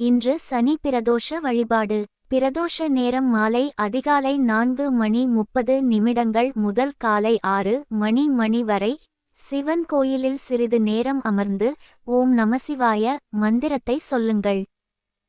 இன்று சனி பிரதோஷ வழிபாடு. பிரதோஷ நேரம் மாலை அதிகாலை 4:30 முதல் காலை 6 மணி வரை சிவன் கோயிலில் சிறிது நேரம் அமர்ந்து ஓம் நமசிவாய மந்திரத்தை சொல்லுங்கள்.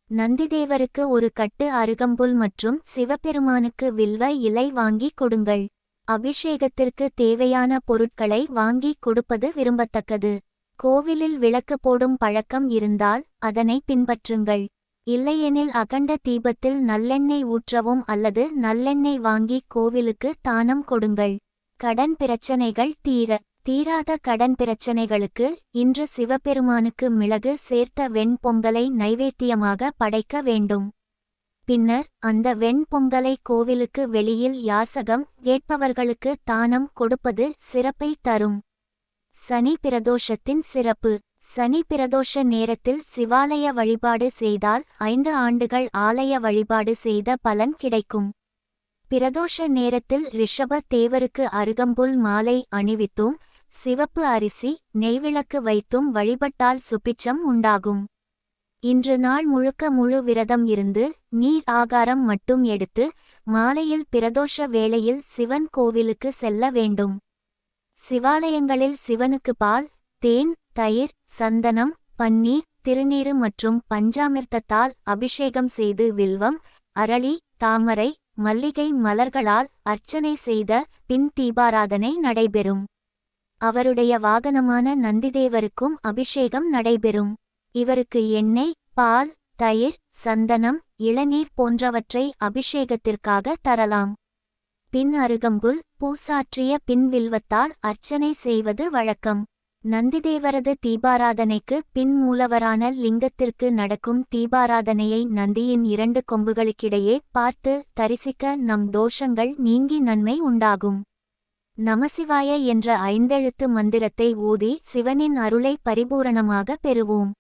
நந்திதேவருக்கு ஒரு கட்டு அருகம்புல் மற்றும் சிவபெருமானுக்கு வில்வ இலை வாங்கி கொடுங்கள். அபிஷேகத்திற்கு தேவையான பொருட்களை வாங்கி கொடுப்பது விரும்பத்தக்கது. கோவிலில் விளக்கு போடும் பழக்கம் இருந்தால் அதனை பின்பற்றுங்கள். இல்லையெனில் அகண்ட தீபத்தில் நல்லெண்ணெய் ஊற்றவும் அல்லது நல்லெண்ணெய் வாங்கி கோவிலுக்கு தானம் கொடுங்கள். கடன் பிரச்சனைகள் தீராத கடன் பிரச்சனைகளுக்கு இன்று சிவபெருமானுக்கு மிளகு சேர்த்த வெண்பொங்கலை நைவேத்தியமாக படைக்க வேண்டும். பின்னர் அந்த வெண்பொங்கலை கோவிலுக்கு வெளியில் யாசகம் கேட்பவர்களுக்கு தானம் கொடுப்பது சிறப்பை தரும். சனி பிரதோஷத்தின் சிறப்பு. சனி பிரதோஷ நேரத்தில் சிவாலய வழிபாடு செய்தால் 5 ஆண்டுகள் ஆலய வழிபாடு செய்த பலன் கிடைக்கும். பிரதோஷ நேரத்தில் ரிஷப தேவருக்கு அருகம்புல் மாலை அணிவித்தும் சிவப்பு அரிசி நெய்விளக்கு வைத்தும் வழிபட்டால் சுபிட்சம் உண்டாகும். இன்று நாள் முழுக்க முழு விரதம் இருந்து நீர் ஆகாரம் மட்டும் எடுத்து மாலையில் பிரதோஷ வேளையில் சிவன் கோவிலுக்கு செல்ல வேண்டும். சிவாலயங்களில் சிவனுக்கு பால், தேன், தயிர், சந்தனம், பன்னீர், திருநீறு மற்றும் பஞ்சாமிர்தத்தால் அபிஷேகம் செய்து வில்வம், அரளி, தாமரை, மல்லிகை மலர்களால் அர்ச்சனை செய்த பின் தீபாராதனை நடைபெறும். அவருடைய வாகனமான நந்திதேவருக்கும் அபிஷேகம் நடைபெறும். இவருக்கு எண்ணெய், பால், தயிர், சந்தனம், இளநீர் போன்றவற்றை அபிஷேகத்திற்காக தரலாம். பின் அருகம்புல் பூசாற்றிய பின் வில்வத்தால் அர்ச்சனை செய்வது வழக்கம். நந்திதேவரது தீபாராதனைக்கு பின் மூலவரான லிங்கத்திற்கு நடக்கும் தீபாராதனையை நந்தியின் 2 கொம்புகளுக்கிடையே பார்த்து தரிசிக்க நம் தோஷங்கள் நீங்கி நன்மை உண்டாகும். நமசிவாய என்ற 5 எழுத்து மந்திரத்தை ஊதி சிவனின் அருளை பரிபூரணமாக பெறுவோம்.